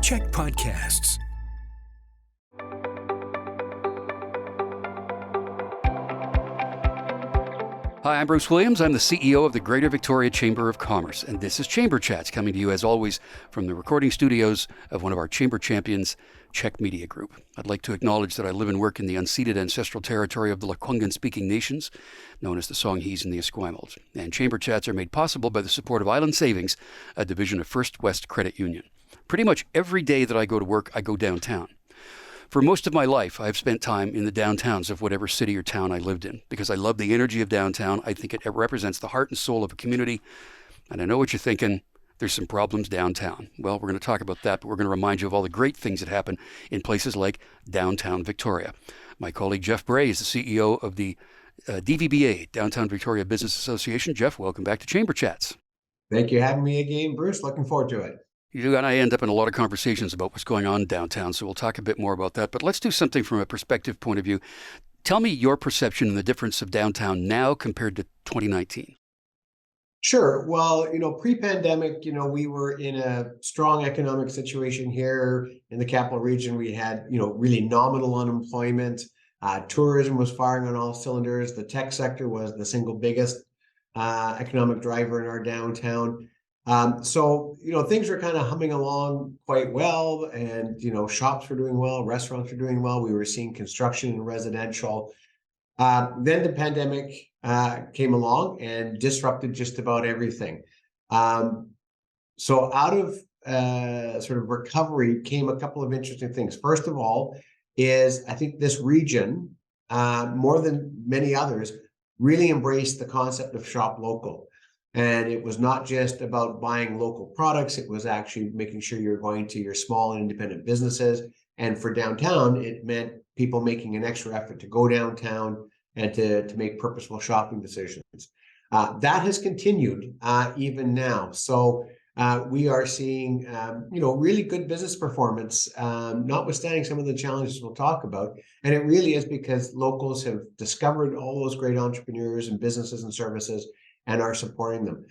Check Podcasts. Hi, I'm Bruce Williams. I'm the CEO of the Greater Victoria Chamber of Commerce, and this is Chamber Chats, coming to you, as always, from the recording studios of one of our chamber champions, Czech Media Group. I'd like to acknowledge that I live and work in the unceded ancestral territory of the Lekwungen-speaking nations, known as the Songhees and the Esquimalt. And Chamber Chats are made possible by the support of Island Savings, a division of First West Credit Union. Pretty much every day that I go to work, I go downtown. For most of my life, I've spent time in the downtowns of whatever city or town I lived in because I love the energy of downtown. I think it represents the heart and soul of a community. And I know what you're thinking. There's some problems downtown. Well, we're going to talk about that, but we're going to remind you of all the great things that happen in places like downtown Victoria. My colleague Jeff Bray is the CEO of the DVBA, Downtown Victoria Business Association. Jeff, welcome back to Chamber Chats. Thank you for having me again, Bruce. Looking forward to it. You and I end up in a lot of conversations about what's going on downtown, so we'll talk a bit more about that. But let's do something from a perspective point of view. Tell me your perception and the difference of downtown now compared to 2019. Sure. Well, pre-pandemic, we were in a strong economic situation here in the capital region. We had, really nominal unemployment. Tourism was firing on all cylinders. The tech sector was the single biggest economic driver in our downtown. So things were kind of humming along quite well, and, shops were doing well, restaurants were doing well. We were seeing construction and residential. Then the pandemic came along and disrupted just about everything. So out of sort of recovery came a couple of interesting things. First of all, is I think this region, more than many others, really embraced the concept of shop local. And it was not just about buying local products. It was actually making sure you're going to your small and independent businesses. And for downtown, it meant people making an extra effort to go downtown and to make purposeful shopping decisions. That has continued even now. So we are seeing, really good business performance, notwithstanding some of the challenges we'll talk about. And it really is because locals have discovered all those great entrepreneurs and businesses and services and are supporting them.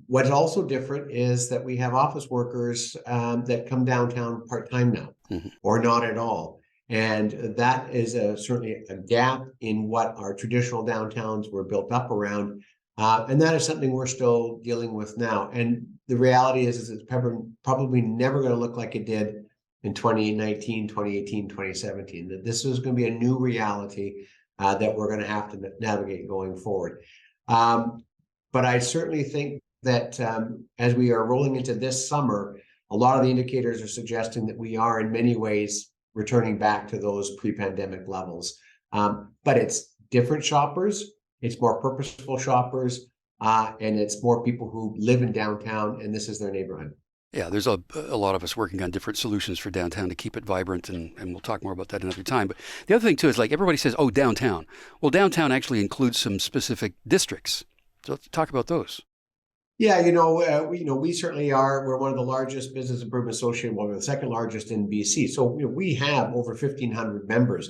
What's also different is that we have office workers that come downtown part-time now, or not at all. And that is certainly a gap in what our traditional downtowns were built up around. And that is something we're still dealing with now. And the reality is it's probably never going to look like it did in 2019, 2018, 2017. That this is going to be a new reality that we're going to have to navigate going forward. But I certainly think that as we are rolling into this summer, a lot of the indicators are suggesting that we are in many ways returning back to those pre-pandemic levels. But it's different shoppers, it's more purposeful shoppers, and it's more people who live in downtown and this is their neighborhood. Yeah, there's a lot of us working on different solutions for downtown to keep it vibrant, and we'll talk more about that another time. But the other thing, too, is like everybody says, oh, downtown. Well, downtown actually includes some specific districts. So let's talk about those. Yeah, we certainly are. We're one of the largest business improvement associations, well, we're the second largest in BC. So we have over 1,500 members,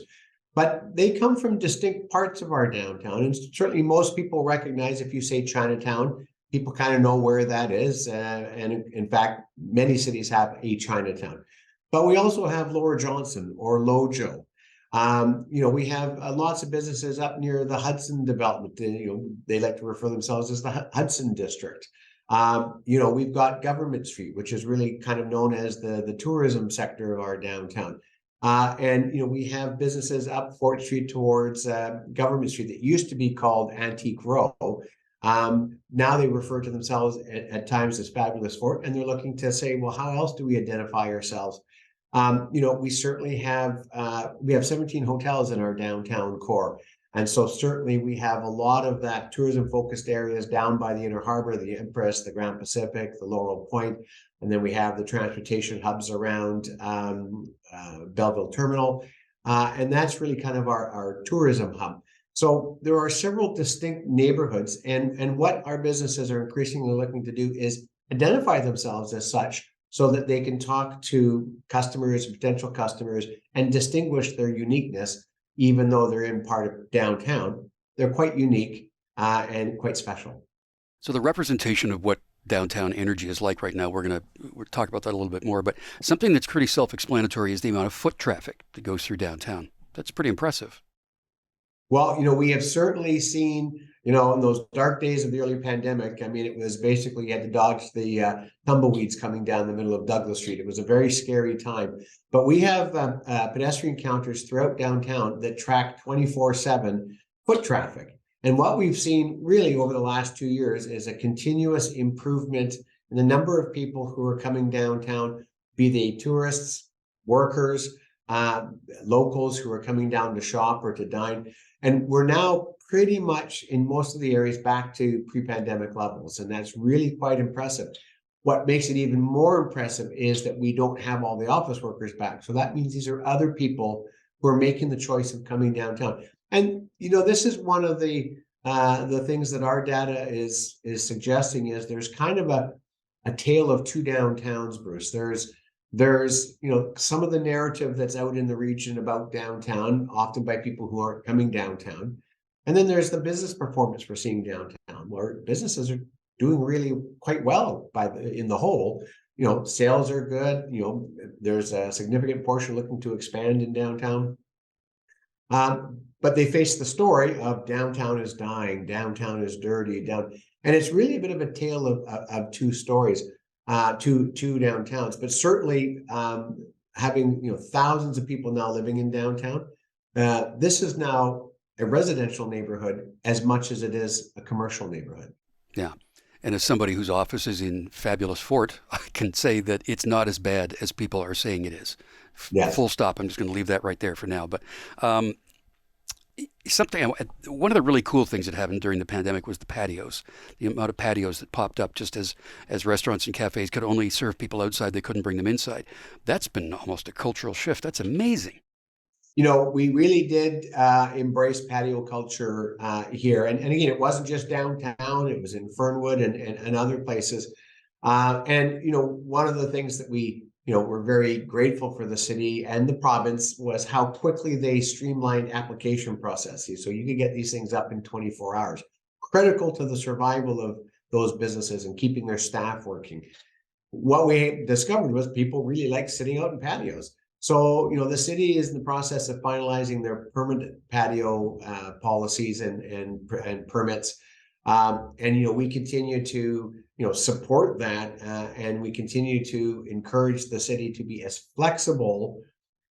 but they come from distinct parts of our downtown. And certainly most people recognize if you say Chinatown, people kind of know where that is. And in fact, many cities have a Chinatown. But we also have Lower Johnson or Lojo. We have lots of businesses up near the Hudson development. They like to refer themselves as the Hudson District. We've got Government Street, which is really kind of known as the tourism sector of our downtown. And we have businesses up Fort Street towards Government Street that used to be called Antique Row. Now they refer to themselves at times as Fabulous Fort, and they're looking to say, well, how else do we identify ourselves? We certainly have 17 hotels in our downtown core. And so certainly we have a lot of that tourism focused areas down by the Inner Harbor, the Empress, the Grand Pacific, the Laurel Point. And then we have the transportation hubs around Belleville Terminal. And that's really kind of our tourism hub. So there are several distinct neighborhoods, and what our businesses are increasingly looking to do is identify themselves as such so that they can talk to customers, potential customers, and distinguish their uniqueness, even though they're in part of downtown. They're quite unique and quite special. So the representation of what downtown energy is like right now. We'll talk about that a little bit more. But something that's pretty self-explanatory is the amount of foot traffic that goes through downtown. That's pretty impressive. Well, we have certainly seen, in those dark days of the early pandemic, I mean, it was basically you had to dodge the tumbleweeds coming down the middle of Douglas Street. It was a very scary time. But we have pedestrian counters throughout downtown that track 24/7 foot traffic. And what we've seen really over the last 2 years is a continuous improvement in the number of people who are coming downtown, be they tourists, workers, locals who are coming down to shop or to dine. And we're now pretty much in most of the areas back to pre-pandemic levels. And that's really quite impressive. What makes it even more impressive is that we don't have all the office workers back. So that means these are other people who are making the choice of coming downtown. And, this is one of the things that our data is suggesting is there's kind of a tale of two downtowns, Bruce. There's some of the narrative that's out in the region about downtown, often by people who aren't coming downtown. And then there's the business performance we're seeing downtown, where businesses are doing really quite well in the whole. Sales are good. There's a significant portion looking to expand in downtown. But they face the story of downtown is dying, downtown is dirty, and it's really a bit of a tale of two stories. Two downtowns, but certainly having thousands of people now living in downtown. This is now a residential neighborhood as much as it is a commercial neighborhood. Yeah. And as somebody whose office is in fabulous Fort, I can say that it's not as bad as people are saying it is. Yes. Full stop. I'm just going to leave that right there for now. But one of the really cool things that happened during the pandemic was the patios, the amount of patios that popped up just as restaurants and cafes could only serve people outside. They couldn't bring them inside. That's been almost a cultural shift. That's amazing. We really did embrace patio culture here. And again, it wasn't just downtown. It was in Fernwood and other places. One of the things that we're very grateful for the city and the province was how quickly they streamlined application processes. So you could get these things up in 24 hours, critical to the survival of those businesses and keeping their staff working. What we discovered was people really like sitting out in patios. So, the city is in the process of finalizing their permanent patio policies and permits. We continue to support that, and we continue to encourage the city to be as flexible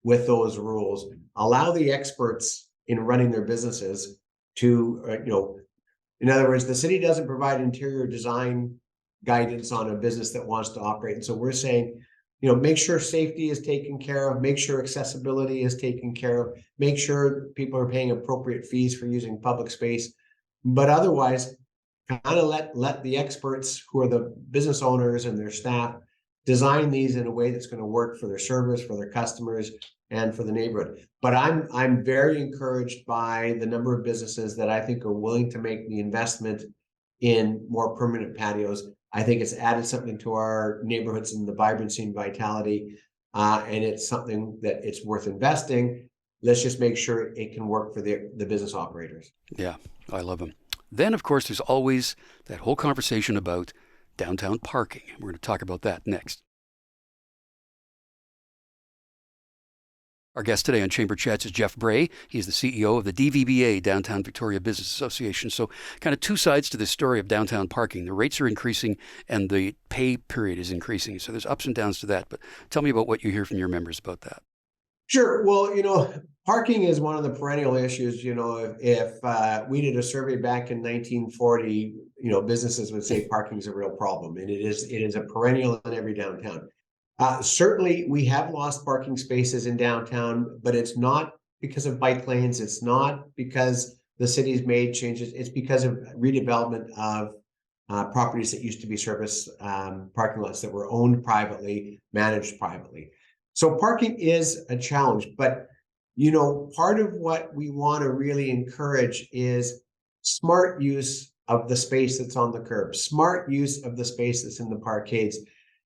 with those rules, allow the experts in running their businesses to, in other words, the city doesn't provide interior design guidance on a business that wants to operate. And so we're saying, make sure safety is taken care of, make sure accessibility is taken care of, make sure people are paying appropriate fees for using public space, but otherwise, kind of let the experts who are the business owners and their staff design these in a way that's going to work for their service, for their customers, and for the neighborhood. But I'm very encouraged by the number of businesses that I think are willing to make the investment in more permanent patios. I think it's added something to our neighborhoods and the vibrancy and vitality, and it's something that it's worth investing. Let's just make sure it can work for the business operators. Yeah, I love them. Then, of course, there's always that whole conversation about downtown parking. We're going to talk about that next. Our guest today on Chamber Chats is Jeff Bray. He's the CEO of the DVBA, Downtown Victoria Business Association. So kind of two sides to this story of downtown parking. The rates are increasing and the pay period is increasing. So there's ups and downs to that. But tell me about what you hear from your members about that. Sure. Well, parking is one of the perennial issues. If we did a survey back in 1940, businesses would say parking is a real problem, and it is a perennial in every downtown. Certainly, we have lost parking spaces in downtown, but it's not because of bike lanes. It's not because the city's made changes. It's because of redevelopment of properties that used to be service parking lots that were owned privately, managed privately. So parking is a challenge, but part of what we want to really encourage is smart use of the space that's on the curb, smart use of the space that's in the parkades.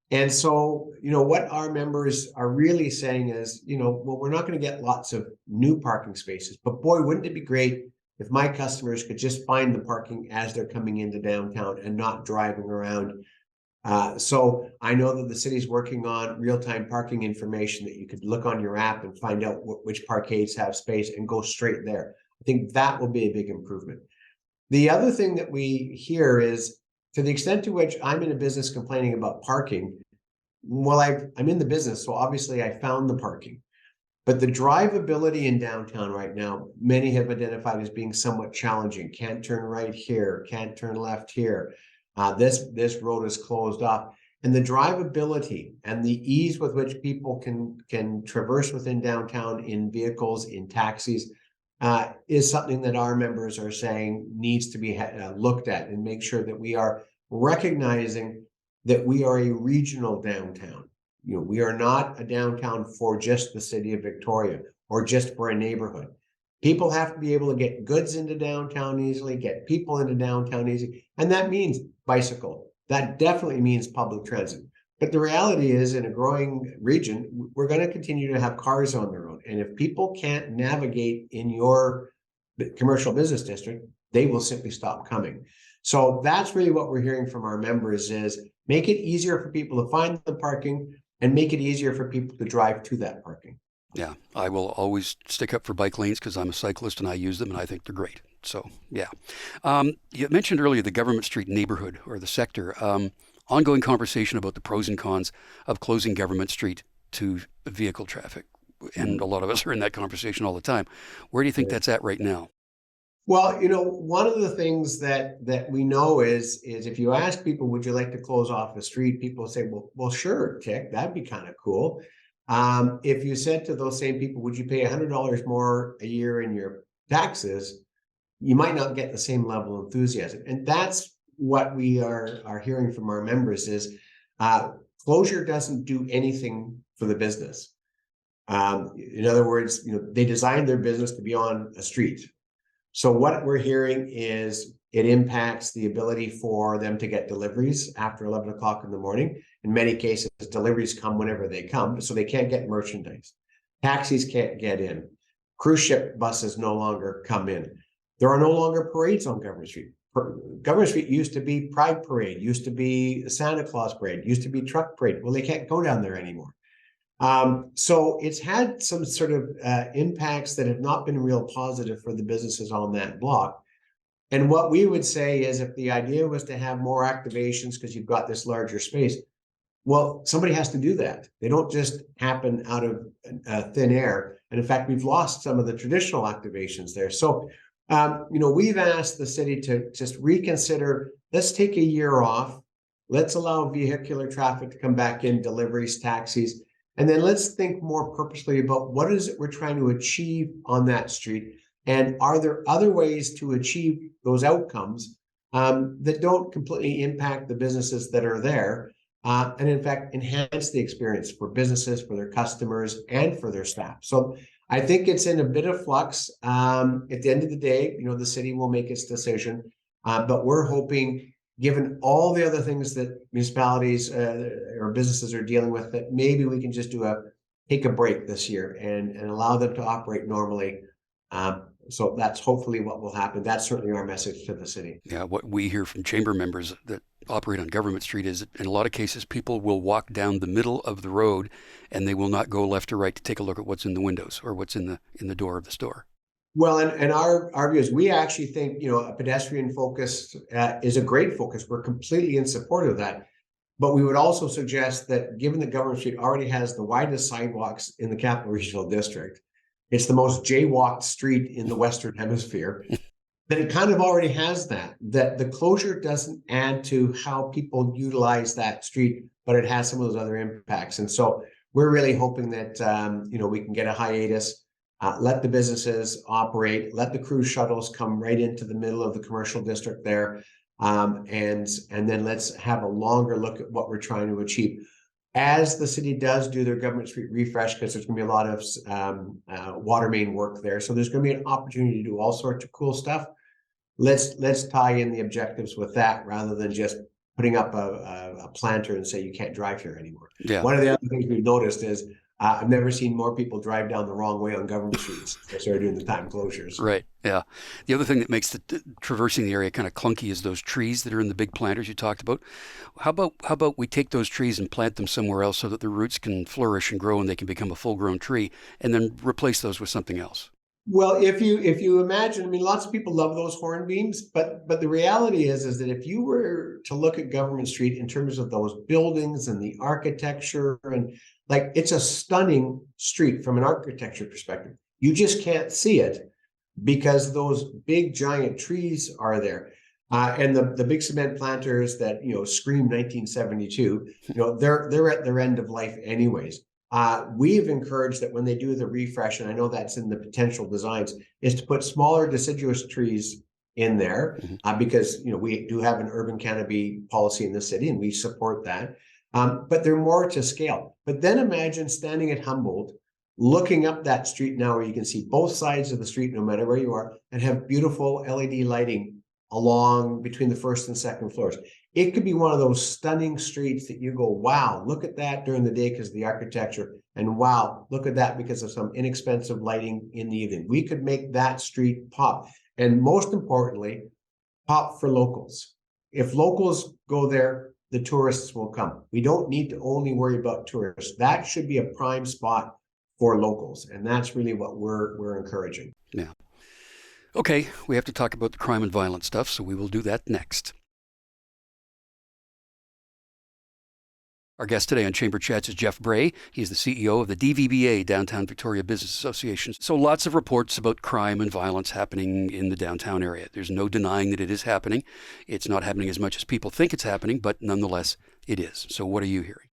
And so, what our members are really saying is, well, we're not going to get lots of new parking spaces, but boy, wouldn't it be great if my customers could just find the parking as they're coming into downtown and not driving around So I know that the city's working on real-time parking information that you could look on your app and find out which parkades have space and go straight there. I think that will be a big improvement. The other thing that we hear is, to the extent to which I'm in a business complaining about parking, well, I'm in the business, so obviously I found the parking. But the drivability in downtown right now, many have identified as being somewhat challenging. Can't turn right here, can't turn left here. This road is closed off. And the drivability and the ease with which people can traverse within downtown in vehicles, in taxis, is something that our members are saying needs to be looked at, and make sure that we are recognizing that we are a regional downtown. We are not a downtown for just the city of Victoria or just for a neighborhood. People have to be able to get goods into downtown easily, get people into downtown easy. And that means bicycle. That definitely means public transit. But the reality is, in a growing region, we're going to continue to have cars on the road. And if people can't navigate in your commercial business district, they will simply stop coming. So that's really what we're hearing from our members, is make it easier for people to find the parking and make it easier for people to drive to that parking. Yeah, I will always stick up for bike lanes because I'm a cyclist and I use them and I think they're great. So, yeah. You mentioned earlier the Government Street neighborhood or the sector. Ongoing conversation about the pros and cons of closing Government Street to vehicle traffic. And a lot of us are in that conversation all the time. Where do you think that's at right now? Well, one of the things that we know is if you ask people, would you like to close off a street? People say, well, sure, Tick, that'd be kind of cool. If you said to those same people, would you pay $100 more a year in your taxes? You might not get the same level of enthusiasm. And that's what we are hearing from our members is closure doesn't do anything for the business. In other words, they designed their business to be on a street. So what we're hearing is it impacts the ability for them to get deliveries after 11 o'clock in the morning. In many cases, deliveries come whenever they come, so they can't get merchandise. Taxis can't get in. Cruise ship buses no longer come in. There are no longer parades on Government Street. Government Street used to be Pride Parade, used to be Santa Claus Parade, used to be Truck Parade. Well, they can't go down there anymore. So it's had some sort of impacts that have not been real positive for the businesses on that block. And what we would say is, if the idea was to have more activations because you've got this larger space, well, somebody has to do that. They don't just happen out of thin air. And in fact, we've lost some of the traditional activations there. So, we've asked the city to just reconsider, let's take a year off. Let's allow vehicular traffic to come back in, deliveries, taxis. And then let's think more purposely about what is it we're trying to achieve on that street. And are there other ways to achieve those outcomes that don't completely impact the businesses that are there, and in fact, enhance the experience for businesses, for their customers, and for their staff? So I think it's in a bit of flux. At the end of the day, the city will make its decision, but we're hoping, given all the other things that municipalities or businesses are dealing with, that maybe we can just take a break this year and allow them to operate normally. So that's hopefully what will happen. That's certainly our message to the city. Yeah, what we hear from chamber members that operate on Government Street is, in a lot of cases, people will walk down the middle of the road and they will not go left or right to take a look at what's in the windows or what's in the door of the store. Well, and our view is, we actually think, a pedestrian focus is a great focus. We're completely in support of that. But we would also suggest that, given that Government Street already has the widest sidewalks in the Capital Regional District, it's the most jaywalked street in the Western Hemisphere, that it kind of already has that the closure doesn't add to how people utilize that street, but it has some of those other impacts. And so we're really hoping that, we can get a hiatus, let the businesses operate, let the cruise shuttles come right into the middle of the commercial district there. And then let's have a longer look at what we're trying to achieve. As the city does do their Government Street refresh, because there's going to be a lot of water main work there. So there's going to be an opportunity to do all sorts of cool stuff. Let's tie in the objectives with that, rather than just putting up a planter and say you can't drive here anymore. Yeah. One of the other things we've noticed is I've never seen more people drive down the wrong way on Government Street since they started doing the time closures. Right. Yeah. The other thing that makes traversing the area kind of clunky is those trees that are in the big planters you talked about. How about we take those trees and plant them somewhere else so that the roots can flourish and grow and they can become a full-grown tree, and then replace those with something else? Well, if you imagine, I mean, lots of people love those hornbeams, but the reality is that if you were to look at Government Street in terms of those buildings and the architecture, and like, it's a stunning street from an architecture perspective. You just can't see it because those big giant trees are there. And the big cement planters that, scream 1972, they're at their end of life anyways. We've encouraged that when they do the refresh, and I know that's in the potential designs, is to put smaller deciduous trees in there, because we do have an urban canopy policy in the city, and we support that. But they're more to scale. But then imagine standing at Humboldt, looking up that street now, where you can see both sides of the street, no matter where you are, and have beautiful LED lighting along between the first and second floors. It could be one of those stunning streets that you go, wow, look at that during the day because of the architecture, and wow, look at that because of some inexpensive lighting in the evening. We could make that street pop. And most importantly, pop for locals. If locals go there, the tourists will come. We don't need to only worry about tourists. That should be a prime spot for locals. And that's really what we're encouraging. Yeah. Okay, we have to talk about the crime and violence stuff, so we will do that next. Our guest today on Chamber Chats is Jeff Bray. He's the CEO of the DVBA, Downtown Victoria Business Association. So lots of reports about crime and violence happening in the downtown area. There's no denying that it is happening. It's not happening as much as people think it's happening, but nonetheless, it is. So what are you hearing?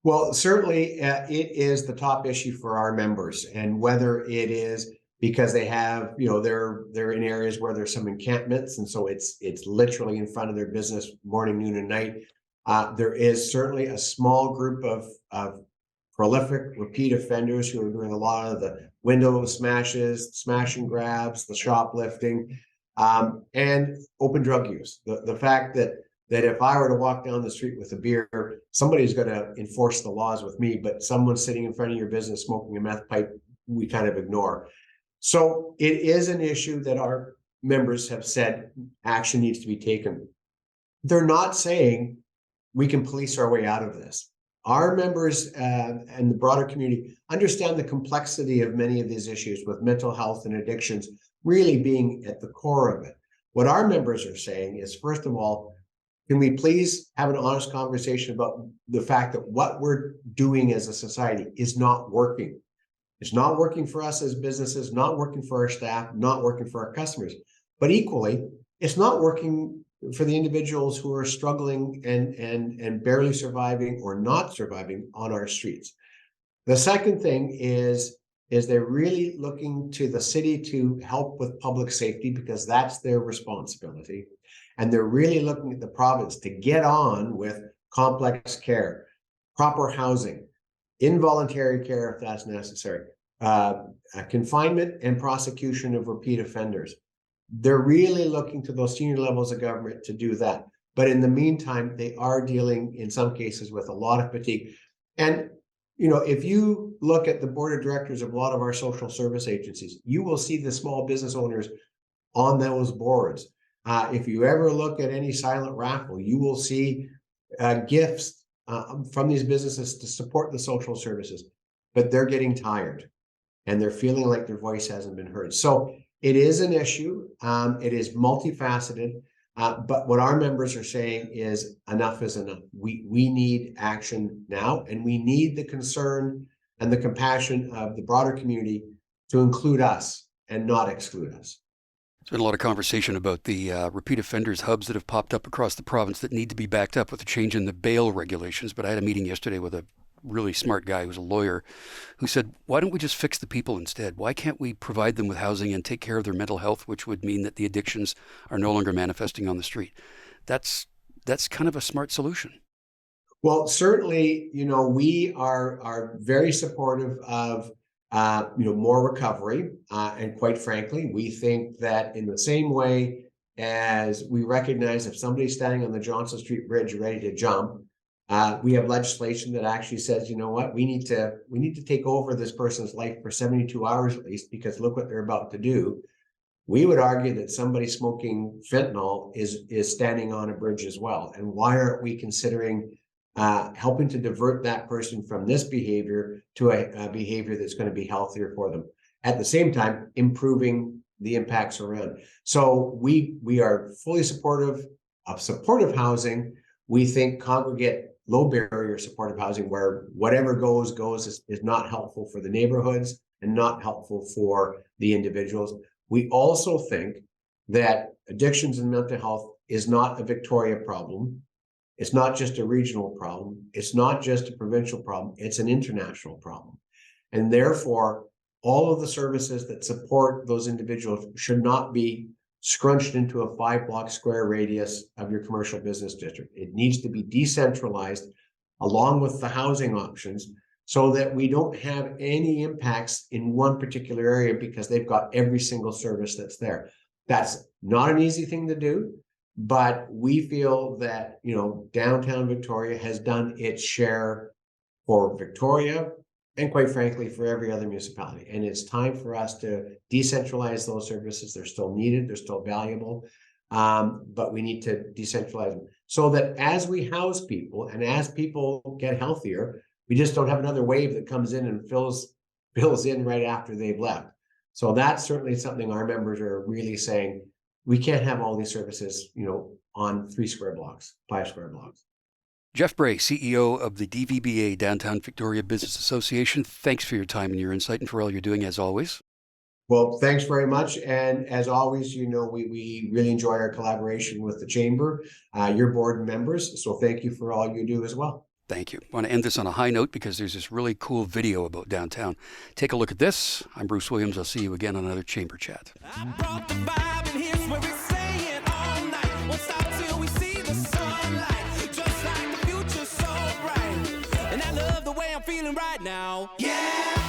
Well, certainly it is the top issue for our members, and whether it is because they have, they're in areas where there's some encampments, and so it's literally in front of their business morning, noon, and night. There is certainly a small group of prolific repeat offenders who are doing a lot of the window smashes, smash and grabs, the shoplifting, and open drug use. The fact that if I were to walk down the street with a beer, somebody's going to enforce the laws with me, but someone sitting in front of your business smoking a meth pipe, we kind of ignore. So it is an issue that our members have said action needs to be taken. They're not saying we can police our way out of this. Our members and the broader community understand the complexity of many of these issues, with mental health and addictions really being at the core of it. What our members are saying is, first of all, can we please have an honest conversation about the fact that what we're doing as a society is not working. It's not working for us as businesses, not working for our staff, not working for our customers. But equally, it's not working for the individuals who are struggling and barely surviving or not surviving on our streets. The second thing is they're really looking to the city to help with public safety, because that's their responsibility. And they're really looking at the province to get on with complex care, proper housing, involuntary care if that's necessary, confinement and prosecution of repeat offenders. They're really looking to those senior levels of government to do that. But in the meantime, they are dealing in some cases with a lot of fatigue. And, if you look at the board of directors of a lot of our social service agencies, you will see the small business owners on those boards. If you ever look at any silent raffle, you will see gifts from these businesses to support the social services, but they're getting tired and they're feeling like their voice hasn't been heard. So it is an issue. It is multifaceted, but what our members are saying is enough is enough. We need action now, and we need the concern and the compassion of the broader community to include us and not exclude us. There's been a lot of conversation about the repeat offenders hubs that have popped up across the province that need to be backed up with a change in the bail regulations. But I had a meeting yesterday with a really smart guy who's a lawyer who said, why don't we just fix the people instead? Why can't we provide them with housing and take care of their mental health, which would mean that the addictions are no longer manifesting on the street? That's kind of a smart solution. Well, certainly, we are very supportive of more recovery. And quite frankly, we think that in the same way as we recognize if somebody's standing on the Johnson Street Bridge ready to jump, We have legislation that actually says, you know what, we need to take over this person's life for 72 hours at least, because look what they're about to do. We would argue that somebody smoking fentanyl is standing on a bridge as well. And why aren't we considering helping to divert that person from this behavior to a behavior that's going to be healthier for them? At the same time, improving the impacts around. So we are fully supportive of supportive housing. We think congregate low barrier supportive housing, where whatever goes is not helpful for the neighborhoods and not helpful for the individuals. We also think that addictions and mental health is not a Victoria problem. It's not just a regional problem. It's not just a provincial problem. It's an international problem. And therefore, all of the services that support those individuals should not be scrunched into a 5-block square radius of your commercial business district. It needs to be decentralized along with the housing options, so that we don't have any impacts in one particular area because they've got every single service that's there. That's not an easy thing to do, but we feel that, you know, downtown Victoria has done its share for Victoria and, quite frankly, for every other municipality. And it's time for us to decentralize those services. They're still needed, they're still valuable, but we need to decentralize them so that as we house people and as people get healthier, we just don't have another wave that comes in and fills in right after they've left. So that's certainly something our members are really saying. We can't have all these services, you know, on 3 square blocks, 5 square blocks. Jeff Bray, CEO of the DVBA, Downtown Victoria Business Association. Thanks for your time and your insight and for all you're doing as always. Well, thanks very much. And as always, you know, we really enjoy our collaboration with the Chamber, your board members. So thank you for all you do as well. Thank you. I want to end this on a high note because there's this really cool video about downtown. Take a look at this. I'm Bruce Williams. I'll see you again on another Chamber Chat. I brought the vibe, and here's where we say it all night. Won't stop till we see the sunlight. Just like the future so bright. And I love the way I'm feeling right now. Yeah.